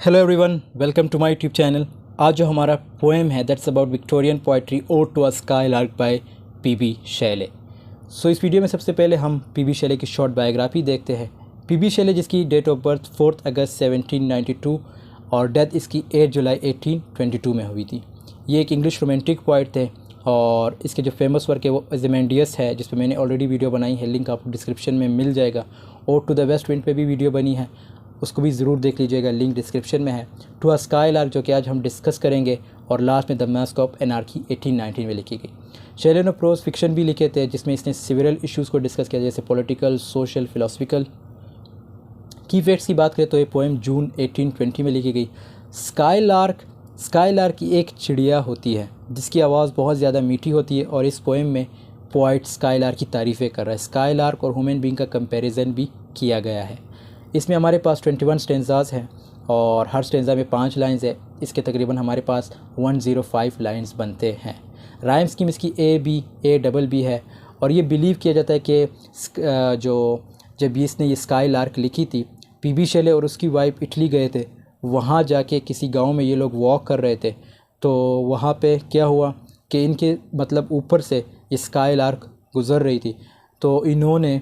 Hello everyone, welcome to my YouTube channel. आज जो हमारा पोएम है that's about Victorian poetry ode to a skylark by PB Shelley. इस वीडियो में सबसे पहले हम पीबी शैले की शॉर्ट बायोग्राफी देखते हैं। पीबी शैले जिसकी डेट ऑफ बर्थ 4 अगस्त 1792 और डेथ इसकी 8 जुलाई 1822 में हुई थी। ये एक इंग्लिश रोमांटिक पोइट थे और इसके जो फेमस वर्क है वो ओज़िमेंडियस है, जिस पर मैंने ऑलरेडी वीडियो बनाई है, लिंक आपको डिस्क्रिप्शन में मिल जाएगा। Ode to the west wind पे भी वीडियो बनी है, उसको भी ज़रूर देख लीजिएगा, लिंक डिस्क्रिप्शन में है। टू अ स्काई लार्क जो कि आज हम डिस्कस करेंगे, और लास्ट में द मास्क ऑफ एनार्की 1819 में लिखी गई। शैले ने प्रोज फिक्शन भी लिखे थे जिसमें इसने सिविल इश्यूज़ को डिस्कस किया, जैसे पॉलिटिकल, सोशल, फिलोसफिकल। की फैक्ट्स की बात करें तो ये पोएम जून 1820 में लिखी गई। स्काई लार्क की एक चिड़िया होती है जिसकी आवाज़ बहुत ज़्यादा मीठी होती है, और इस पोएम में पोइट स्काई लार्क की तारीफ़ें कर रहा है। स्काई लार्क और ह्यूमन बीइंग का कंपैरिजन भी किया गया है। इसमें हमारे पास 21 स्टेंजाज हैं और हर स्टेंजा में 5 लाइंस है। इसके तकरीबन हमारे पास 105 लाइंस बनते हैं। राइम स्कीम इसकी ए डबल बी है, और ये बिलीव किया जाता है कि जब इसने ये स्काई लार्क लिखी थी, पीबी शैले और उसकी वाइफ इटली गए थे। वहाँ जाके किसी गांव में ये लोग वॉक कर रहे थे, तो वहाँ पे क्या हुआ कि इनके ऊपर से ये स्काई लार्क गुज़र रही थी, तो इन्होंने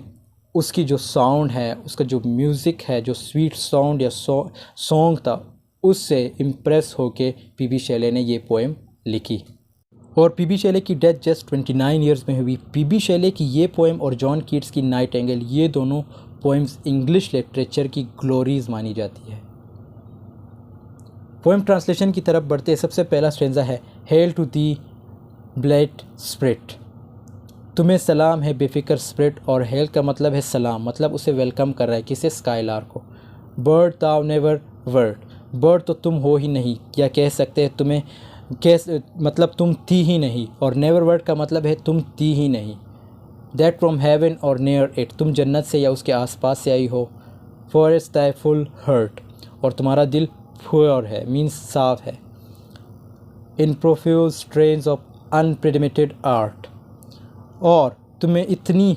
उसकी जो साउंड है, उसका जो म्यूज़िक है, जो स्वीट साउंड या सॉन्ग था, उससे इम्प्रेस होके पीबी शैले ने ये पोएम लिखी। और पीबी शैले की डेथ जस्ट 29 ईयर्स में हुई। पीबी शैले की ये पोएम और जॉन कीट्स की नाइटिंगेल, ये दोनों पोएम्स इंग्लिश लिटरेचर की ग्लोरीज मानी जाती है। पोएम ट्रांसलेशन की तरफ बढ़ते सबसे पहला स्टेंजा है, hail to the blithe spirit. तुम्हें सलाम है बेफिक्र स्प्रिट, और हेल का मतलब है सलाम, मतलब उसे वेलकम कर रहा है, किसे? स्काई लार्क को। बर्ड ताव नेवर वर्ड, बर्ड तो तुम हो ही नहीं, या कह सकते हैं तुम्हें मतलब तुम थी ही नहीं, और नेवर वर्ड का मतलब है तुम थी ही नहीं। That from heaven or near it, तुम जन्नत से या उसके आसपास से आई हो। For its thy full heart, और तुम्हारा दिल प्योर है, मीन्स साफ है। In profuse strains of unpremeditated art, और तुम्हें इतनी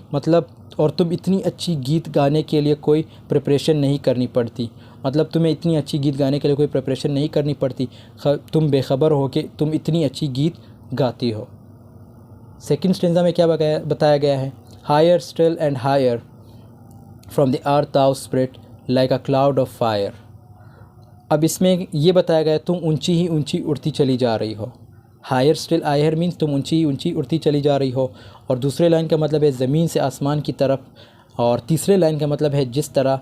तुम इतनी अच्छी गीत गाने के लिए कोई प्रिपरेशन नहीं करनी पड़ती, मतलब तुम्हें इतनी अच्छी गीत गाने के लिए कोई प्रिपरेशन नहीं करनी पड़ती, तुम बेखबर हो कि तुम इतनी अच्छी गीत गाती हो। सेकंड स्टेंजा में क्या बताया गया है, higher still and higher from the earth thou spread like a cloud of fire. अब इसमें ये बताया गया है तुम ऊंची ही ऊंची उड़ती चली जा रही हो। हायर स्टिल हायर मीन्स तुम ऊंची ही ऊंची उड़ती चली जा रही हो, और दूसरे लाइन का मतलब है ज़मीन से आसमान की तरफ, और तीसरे लाइन का मतलब है जिस तरह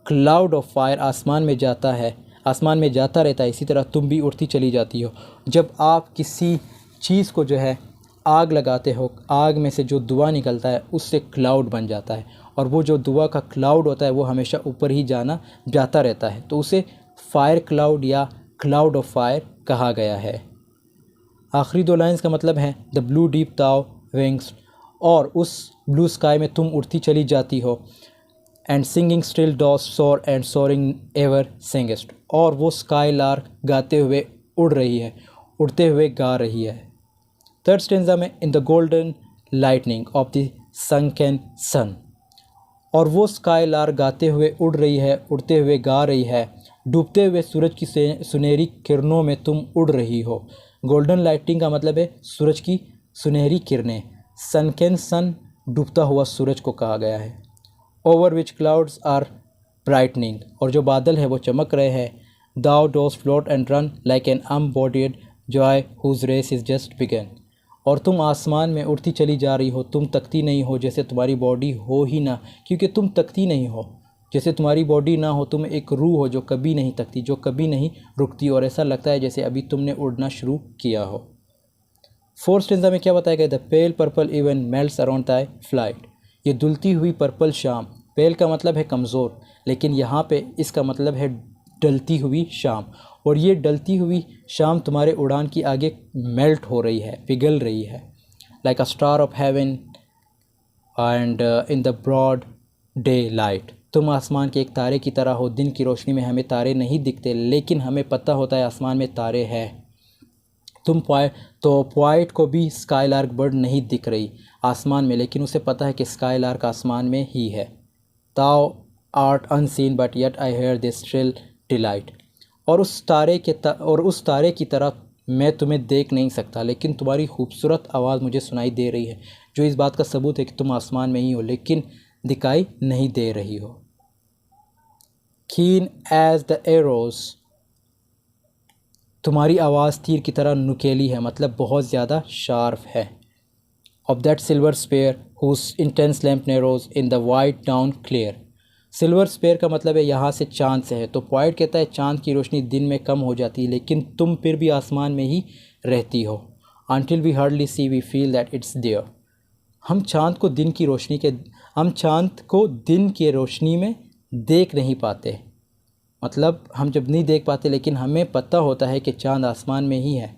क्लाउड ऑफ फायर आसमान में जाता रहता है, इसी तरह तुम भी उड़ती चली जाती हो। जब आप किसी चीज़ को जो है आग लगाते हो, आग में से जो धुआं निकलता है उससे क्लाउड बन जाता है, और वो जो धुआं का क्लाउड होता है वो हमेशा ऊपर ही जाता रहता है, तो उसे फायर क्लाउड या क्लाउड ऑफ फायर कहा गया है। आखिरी 2 लाइंस का मतलब है the blue deep thou wings, और उस ब्लू स्काई में तुम उड़ती चली जाती हो। एंड सिंगिंग स्टिल डॉस सोर एंड सोरिंग एवर सिंगेस्ट, और वो स्काई लार्क गाते हुए उड़ रही है, उड़ते हुए गा रही है। थर्ड स्टेंजा में in the golden lightning of the sunken sun, और वो स्काई लार्क गाते हुए उड़ रही है, उड़ते हुए गा रही है, डूबते हुए सूरज की सुनहरी किरणों में तुम उड़ रही हो। गोल्डन लाइटिंग का मतलब है सूरज की सुनहरी किरणें। सनकेन सन, डूबता हुआ सूरज को कहा गया है। Over which clouds are brightening, और जो बादल है वो चमक रहे हैं। Thou dost float and run like an unbodied joy whose race is just begun, और तुम आसमान में उड़ती चली जा रही हो, तुम तकती नहीं हो जैसे तुम्हारी बॉडी हो ही ना, क्योंकि तुम तकती नहीं हो, जैसे तुम्हारी बॉडी ना हो, तुम एक रूह हो जो कभी नहीं तकती, जो कभी नहीं रुकती, और ऐसा लगता है जैसे अभी तुमने उड़ना शुरू किया हो। फोर्थ स्टेंजा में क्या बताया गया, the pale purple even melts around Dai flight, ये दुलती हुई पर्पल शाम, पेल का मतलब है कमज़ोर, लेकिन यहाँ पे इसका मतलब है डलती हुई शाम, और ये डलती हुई शाम तुम्हारे उड़ान की आगे मेल्ट हो रही है, पिघल रही है। Like a star of heaven and in the broad daylight, तुम आसमान के एक तारे की तरह हो। दिन की रोशनी में हमें तारे नहीं दिखते, लेकिन हमें पता होता है आसमान में तारे हैं। पोइट को भी स्काई लार्क बर्ड नहीं दिख रही आसमान में, लेकिन उसे पता है कि स्काई लार्क आसमान में ही है। Thou art unseen but yet I hear this still delight, और उस तारे की तरह मैं तुम्हें देख नहीं सकता, लेकिन तुम्हारी खूबसूरत आवाज़ मुझे सुनाई दे रही है, जो इस बात का सबूत है कि तुम आसमान में ही हो लेकिन दिखाई नहीं दे रही हो। कीन एज द एरोज, तुम्हारी आवाज़ तीर की तरह नुकीली है, मतलब बहुत ज़्यादा शार्प है। Of that silver sphere whose intense lamp narrows in the white dawn clear. Silver sphere का मतलब है यहाँ से चाँद से है। तो पॉइंट कहता है चाँद की रोशनी दिन में कम हो जाती है, लेकिन तुम फिर भी आसमान में ही रहती हो। Until we hardly see we feel that it's there. हम चाँद को दिन की रोशनी में देख नहीं पाते, मतलब हम जब नहीं देख पाते, लेकिन हमें पता होता है कि चाँद आसमान में ही है।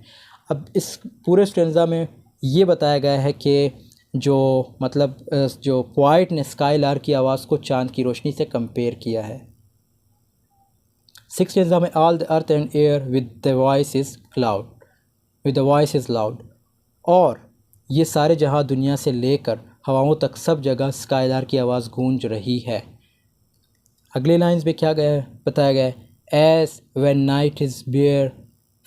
अब इस पूरे स्टेंजा में ये बताया गया है कि जो पोइट ने स्काईलार्क की आवाज़ को चाँद की रोशनी से कंपेयर किया है। सिक्स स्टेंजा में all the earth and air with the voice is loud, और ये सारे जहाँ दुनिया से लेकर हवाओं तक सब जगह स्काईलार्क की आवाज़ गूंज रही है। अगले लाइन्स में क्या बताया गया है, as when night is bare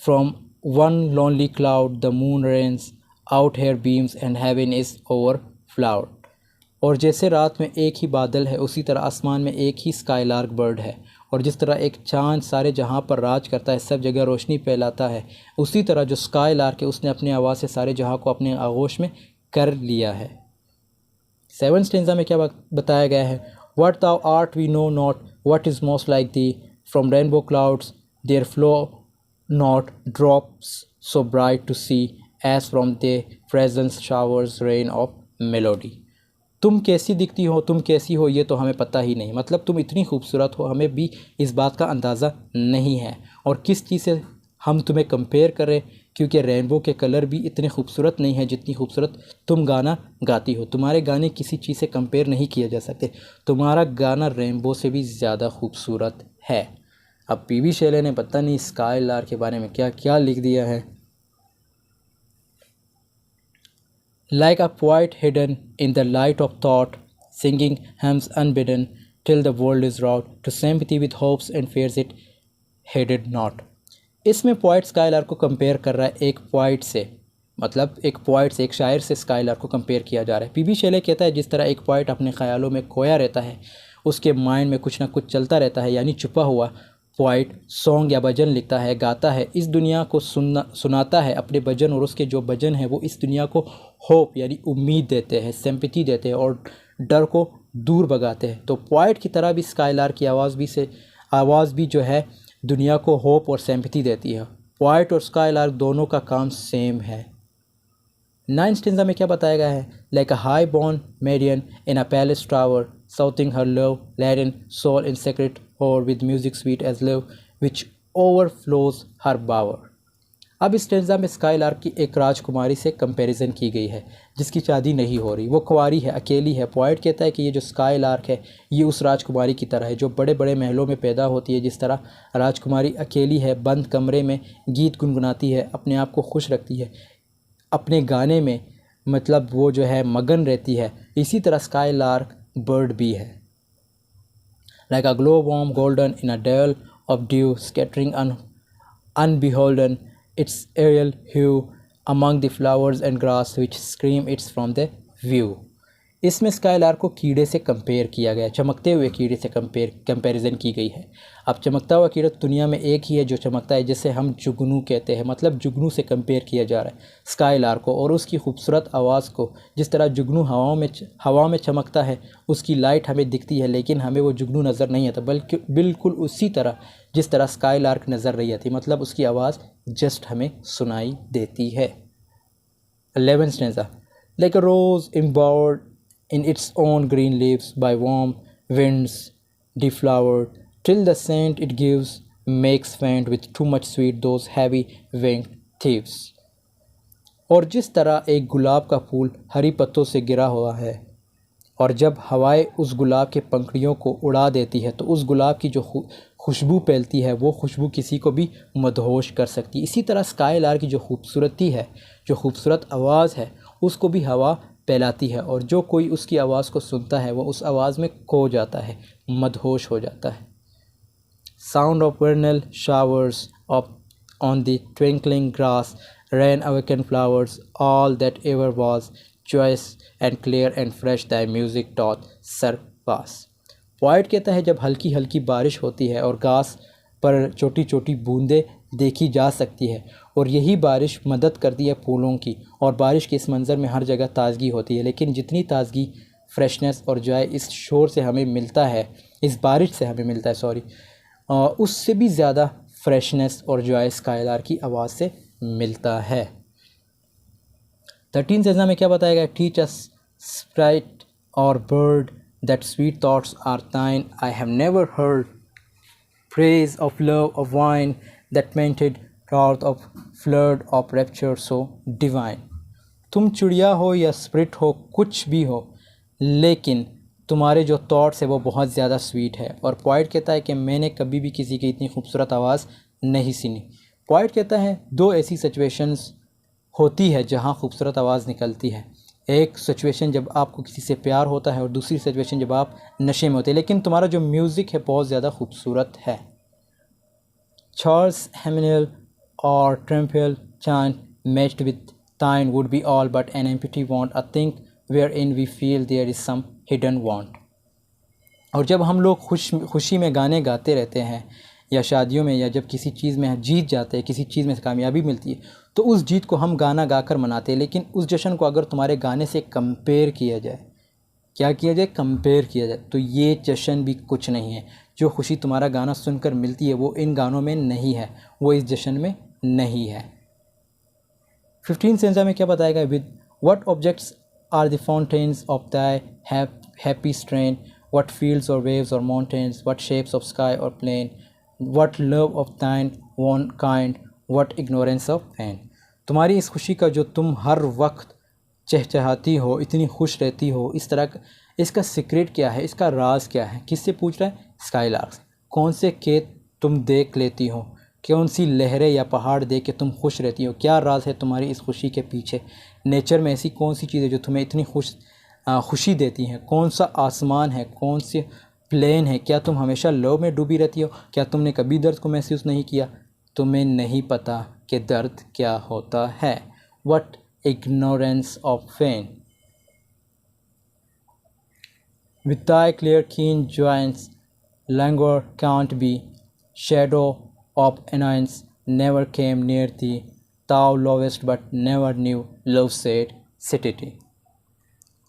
from one lonely cloud the moon rains out her beams and heaven is overflowed. और जैसे रात में एक ही बादल है, उसी तरह आसमान में एक ही स्काईलार्क बर्ड है। और जिस तरह एक चाँद सारे जहाँ पर राज करता है, सब जगह रोशनी फैलाता है, उसी तरह जो स्काईलार्क है उसने अपनी आवाज़ से सारे जहाँ को अपने आगोश में कर लिया है। सेवन स्टेंजा में क्या बताया गया है, what thou art we know not, what is most like thee, from rainbow clouds there flow not drops so bright to see, as from the presence showers rain of melody। तुम कैसी दिखती हो, तुम कैसी हो, ये तो हमें पता ही नहीं, मतलब तुम इतनी खूबसूरत हो, हमें भी इस बात का अंदाज़ा नहीं है। और किस चीज़ से हम तुम्हें कंपेयर करें, क्योंकि रेनबो के कलर भी इतने खूबसूरत नहीं है जितनी खूबसूरत तुम गाना गाती हो। तुम्हारे गाने किसी चीज़ से कंपेयर नहीं किए जा सकते, तुम्हारा गाना रेनबो से भी ज़्यादा खूबसूरत है। अब पीबी शैले ने पता नहीं स्काईलार्क के बारे में क्या क्या लिख दिया है। Like a poet hidden in the light of thought, singing hymns unbidden, till the world is wrought to sympathy with hopes and fears it heeded not। इसमें पोइट स्काईलार्क को कंपेयर कर रहा है एक पोइट से, मतलब एक शायर से स्काईलार्क को कंपेयर किया जा रहा है। पीबी शैले कहता है जिस तरह एक पोइट अपने ख्यालों में खोया रहता है, उसके माइंड में कुछ ना कुछ चलता रहता है, यानी छुपा हुआ पोइट सॉन्ग या भजन लिखता है, गाता है, इस दुनिया को सुनाता है अपने भजन, और उसके जो भजन हैं वो इस दुनिया को होप यानी उम्मीद देते हैं, सिंपैथी देते हैं और डर को दूर भगाते हैं। तो पोइट की तरह भी स्काईलार्क की आवाज़ भी जो है दुनिया को होप और सिंपैथी देती है। पोइट और स्काईलार्क दोनों का काम सेम है। नाइन्थ स्टेंजा में क्या बताया गया है, like a high born maiden in a palace tower, soothing her love laden soul in secret और with music sweet as love which overflows her bower. अब इस स्टेंजा में स्काईलार्क की एक राजकुमारी से कंपैरिजन की गई है जिसकी शादी नहीं हो रही, वो कुंवारी है, अकेली है। पोइट कहता है कि ये जो स्काईलार्क है ये उस राजकुमारी की तरह है जो बड़े बड़े महलों में पैदा होती है। जिस तरह राजकुमारी अकेली है, बंद कमरे में गीत गुनगुनाती है, अपने आप को खुश रखती है, अपने गाने में मतलब वो जो है मगन रहती है, इसी तरह स्काईलार्क बर्ड भी है। Like a glow worm golden in a dell of dew scattering unbeholden its aerial hue among the flowers and grass which scream its from the view। इसमें स्काईलार्क को कीड़े से कंपेयर किया गया, चमकते हुए कीड़े से कंपैरिजन की गई है। अब चमकता हुआ कीड़ा दुनिया में एक ही है जो चमकता है, जिसे हम जुगनू कहते हैं, मतलब जुगनू से कंपेयर किया जा रहा है स्काईलार्क को और उसकी खूबसूरत आवाज़ को। जिस तरह जुगनू हवा में चमकता है, उसकी लाइट हमें दिखती है लेकिन हमें वो जुगनू नज़र नहीं आता, बल्कि बिल्कुल उसी तरह जिस तरह स्काईलार्क नज़र नहीं आती, मतलब उसकी आवाज़ जस्ट हमें सुनाई देती है। 11th stanza, like a rose embowered in its own green leaves by warm winds deflowered, till the scent it gives makes faint with too much sweet those heavy winged thieves। और जिस तरह एक गुलाब का फूल हरी पत्तों से गिरा हुआ है और जब हवाएं उस गुलाब के पंखड़ियों को उड़ा देती है तो उस गुलाब की जो खुशबू फैलती है वो खुशबू किसी को भी मदहोश कर सकती है। इसी तरह स्काईलार्क की जो खूबसूरती है, जो खूबसूरत आवाज़ है, उसको भी हवा फैलाती है और जो कोई उसकी आवाज़ को सुनता है वो उस आवाज़ में खो जाता है, मदहोश हो जाता है। Sound of vernal showers on the twinkling grass, rain awakened flowers, all that ever was, joyous and clear and fresh thy music doth surpass. Poet कहता है जब हल्की हल्की बारिश होती है और घास पर छोटी छोटी बूंदें देखी जा सकती है और यही बारिश मदद करती है फूलों की, और बारिश के इस मंज़र में हर जगह ताज़गी होती है। लेकिन जितनी ताज़गी, फ्रेशनेस और जॉय इस शोर से हमें मिलता है, इस बारिश से हमें मिलता है उससे भी ज़्यादा फ्रेशनेस और जॉय स्काईलार की आवाज़ से मिलता है। 13 सेज़ना में क्या बताया गया? Teach us sprite or bird that sweet thoughts are thine, I have never heard praise of love of wine that painted cloud of flood of rapture so divine. तुम चिड़िया हो या स्प्रिट हो, कुछ भी हो, लेकिन तुम्हारे जो थॉट्स है वो बहुत ज़्यादा स्वीट है। और पोइट कहता है कि मैंने कभी भी किसी की इतनी खूबसूरत आवाज़ नहीं सुनी। पोइट कहता है दो ऐसी सिचुएशंस होती है जहाँ खूबसूरत आवाज़ निकलती है। एक सिचुएशन जब आपको किसी से प्यार होता है और दूसरी सिचुएशन जब आप नशे में होते हैं, लेकिन तुम्हारा जो म्यूज़िक है बहुत ज़्यादा खूबसूरत है। चार्ल्स हेमिनेल और triumphal chant matched with thine would be all but an empty want, a thing wherein we feel there is some hidden want. और जब हम लोग खुशी में गाने गाते रहते हैं या शादियों में, या जब किसी चीज़ में जीत जाते हैं, किसी चीज़ में कामयाबी मिलती है, तो उस जीत को हम गाना गाकर मनाते हैं। लेकिन उस जश्न को अगर तुम्हारे गाने से कंपेयर किया जाए, क्या किया जाए? कंपेयर किया जाए, तो ये जश्न भी कुछ नहीं है। जो खुशी तुम्हारा गाना सुनकर मिलती है वो इन गानों में नहीं है, वो इस जश्न में नहीं है। 15 सेंसा में क्या बताएगा? With what objects are the fountains of thy happy strain, what fields और वेव्स और mountains, what shapes of sky और plain, what love of thine one kind, what ignorance of pain. तुम्हारी इस खुशी का जो तुम हर वक्त चहचहाती हो, इतनी खुश रहती हो, इस तरह का, इसका सीक्रेट क्या है, इसका राज क्या है? किससे पूछ रहा है? स्काईलार्क। कौन से खेत तुम देख लेती हो, कौन सी लहरें या पहाड़ देख के तुम खुश रहती हो, क्या राज है तुम्हारी इस खुशी के पीछे? नेचर में ऐसी कौन सी चीज़ है जो तुम्हें इतनी खुशी देती हैं? कौन सा आसमान है, कौन से प्लेन है? क्या तुम हमेशा लव में डूबी रहती हो? क्या तुमने कभी दर्द को महसूस नहीं किया? तुम्हें नहीं पता कि दर्द क्या होता है। What ignorance of pain. With thy clear keen joints languor can't be, shadow of annoyance never came near thee, thou lovest but never knew love said satiety।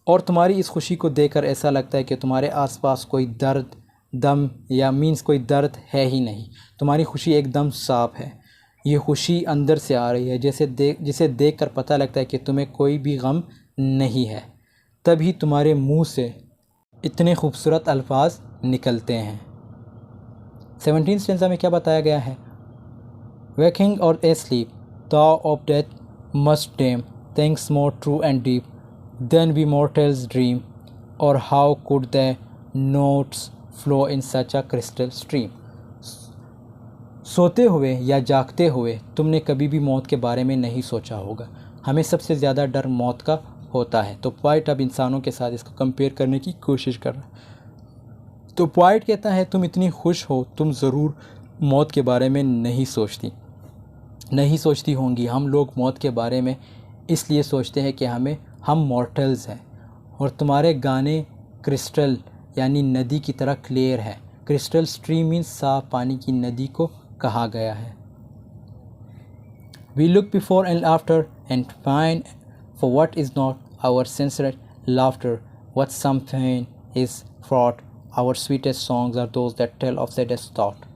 और तुम्हारी इस खुशी को देखकर ऐसा लगता है कि तुम्हारे आसपास कोई दर्द दम या मीन्स कोई दर्द है ही नहीं। तुम्हारी खुशी एकदम साफ है, ये खुशी अंदर से आ रही है, जिसे देखकर पता लगता है कि तुम्हें कोई भी गम नहीं है। तभी तुम्हारे मुंह से इतने खूबसूरत अल्फाज निकलते हैं। 17 स्टेंजा में क्या बताया गया है? वेकिंग और asleep thou of death must name things more true and deep than we mortals dream, or how could the notes flow in such a crystal stream। सोते हुए या जागते हुए तुमने कभी भी मौत के बारे में नहीं सोचा होगा। हमें सबसे ज़्यादा डर मौत का होता है। तो पोइट अब इंसानों के साथ इसको कंपेयर करने की कोशिश कर रहा है। तो पोइट कहता है तुम इतनी खुश हो, तुम ज़रूर मौत के बारे में नहीं सोचती होंगी। हम लोग मौत के बारे में इसलिए सोचते हैं कि हम मॉर्टल्स हैं, और तुम्हारे गाने क्रिस्टल यानी नदी की तरह क्लियर है। क्रिस्टल स्ट्रीम मीन्स साफ पानी की नदी को कहा गया है। We look before and after and find for what is not our sincere laughter, what some pain is fraught, our sweetest songs are those that tell of saddest thought।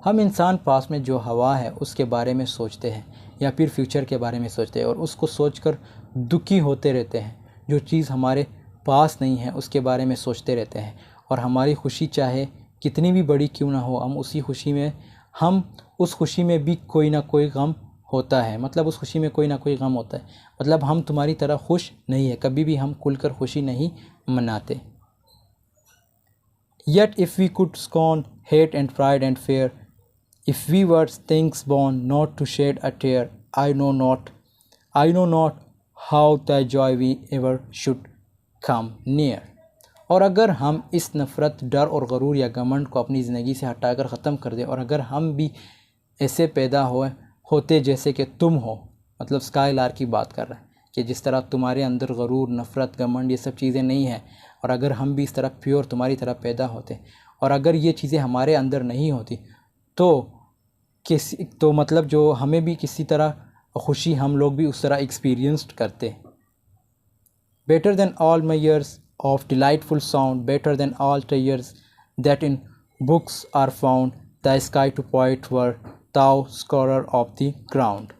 हम इंसान पास में जो हवा है उसके बारे में सोचते हैं, या फिर फ्यूचर के बारे में सोचते हैं, और उसको सोचकर दुखी होते रहते हैं। जो चीज़ हमारे पास नहीं है उसके बारे में सोचते रहते हैं, और हमारी खुशी चाहे कितनी भी बड़ी क्यों ना हो, हम उस खुशी में भी कोई ना कोई गम होता है। मतलब उस खुशी में कोई ना कोई गम होता है। मतलब हम तुम्हारी तरह खुश नहीं है, कभी भी हम खुलकर खुशी नहीं मनाते। Yet if we could scorn hate and pride and fear, if we were things born not to shed a tear, I know not how thy joy we ever should come near। और अगर हम इस नफ़रत, डर और गरूर या घमंड को अपनी ज़िंदगी से हटाकर ख़त्म कर दें, और अगर हम भी ऐसे पैदा होते जैसे कि तुम हो, मतलब स्काई लार्क की बात कर रहा है कि जिस तरह तुम्हारे अंदर गरूर, नफ़रत, घमंड ये सब चीज़ें नहीं हैं, और अगर हम भी इस तरह प्योर तुम्हारी तरह पैदा होते, और अगर ये चीज़ें हमारे अंदर नहीं होती तो मतलब जो हमें भी किसी तरह खुशी हम लोग भी उस तरह एक्सपीरियंस्ड करते। Better than all measures of delightful sound, better than all treasures that in books are found, the sky to point were thou scorner of the ground.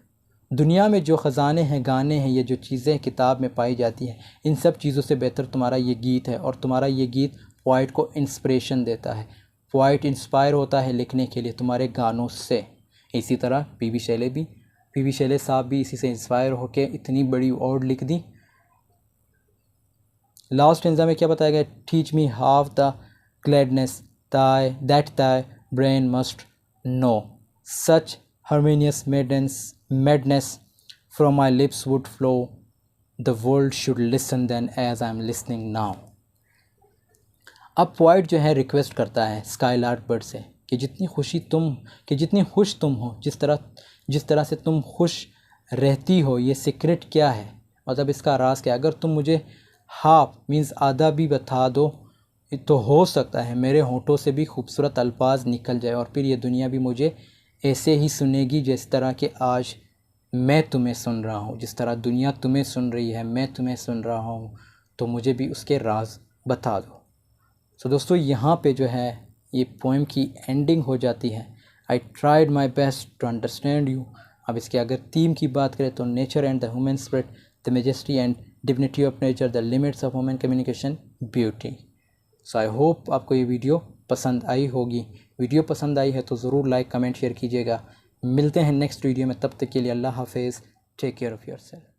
दुनिया में जो ख़जाने हैं, गाने हैं, ये जो चीज़ें किताब में पाई जाती हैं, इन सब चीज़ों से बेहतर तुम्हारा ये गीत है, और तुम्हारा ये गीत पोइट को इंस्पिरेशन देता है। पोइट इंस्पायर होता है लिखने के लिए तुम्हारे गानों से। इसी तरह पी.बी. शैले साहब भी इसी से इंस्पायर होकर इतनी बड़ी वर्ड लिख दी। लास्ट स्टेंजा में क्या बताया गया? Teach me how the gladness that thy brain must know, such harmonious madness from my lips would flow, the world should listen then as I am listening now। अब poet जो है request करता है sky lark bird से कि जितनी खुश तुम हो, जिस तरह से तुम खुश रहती हो, ये सीक्रेट क्या है, मतलब इसका राज क्या है? अगर तुम मुझे हाफ मीन्स आधा भी बता दो तो हो सकता है मेरे होठों से भी खूबसूरत अल्फाज निकल जाए, और फिर ये दुनिया भी मुझे ऐसे ही सुनेगी जिस तरह कि आज मैं तुम्हें सुन रहा हूँ। जिस तरह दुनिया तुम्हें सुन रही है, मैं तुम्हें सुन रहा हूँ, तो मुझे भी उसके राज बता दो। सो दोस्तों, यहाँ पे जो है ये पोएम की एंडिंग हो जाती है। I tried my best to understand you. अब इसके अगर थीम की बात करें तो nature and the human spirit, the majesty and dignity of nature, the limits of human communication, beauty. So I hope आपको ये वीडियो पसंद आई होगी। वीडियो पसंद आई है तो ज़रूर लाइक, कमेंट, शेयर कीजिएगा। मिलते हैं नेक्स्ट वीडियो में, तब तक के लिए अल्लाह हाफिज़। Take care of yourself.